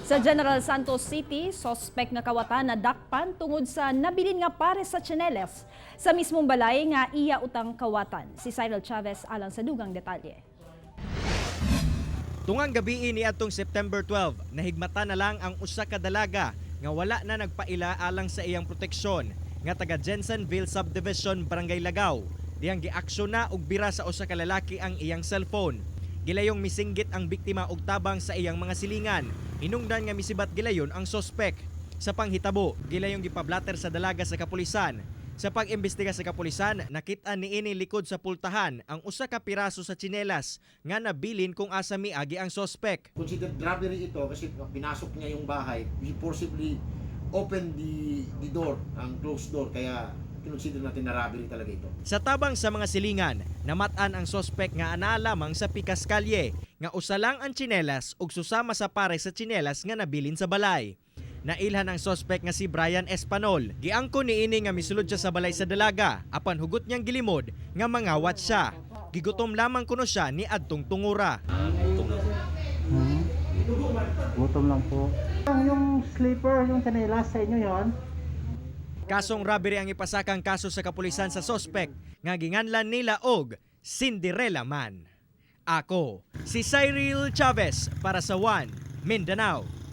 Sa General Santos City, sospek nga kawatan na dakpan tungod sa nabilin nga pares sa tsineles. Sa mismong balay nga iya utang kawatan. Si Cyril Chavez alang sa dugang detalye. Tungang gabi ni atong September 12, nahigmata na lang ang usa ka dalaga nga wala na nagpaila alang sa iyang proteksyon nga taga Jensenville Subdivision, Barangay Lagaw. Diyang giaksyon na og bira sa usa ka lalaki ang iyang cellphone. Gilayong misinggit ang biktima og tabang sa iyang mga silingan. Hinungdan nga misibat gilayon ang sospek. Sa panghitabo, gilayong gipablatter sa dalaga sa kapulisan. Sa pag-imbestiga sa kapulisan, nakita niini likod sa pultahan ang usa ka piraso sa tsinelas nga nabilin kung asa miagi ang sospek. Considered robbery ito kasi pinasok niya yung bahay. He forcibly opened the door, ang closed door, kaya consider natin na robbery talaga ito. Sa tabang sa mga silingan, namatan ang sospek nga ana lamang sa pikas kalye nga usa lang ang tsinelas ug susama sa pare sa tsinelas nga nabilin sa balay. Nailhan ang sospek nga si Brian Espanol. Giangko niini nga misulod siya sa balay sa dalaga apan hugot niyang gilimod nga mangawat siya. Gigutom lamang kuno siya ni adtong tungura. Gutom lang po. Yung sleeper, yung kanelas sa inyo yon. Kasong robbery ang ipasakang kaso sa kapulisan sa sospek nga ginganlan nila og Cinderella Man. Ako si Cyril Chavez para sa One Mindanao.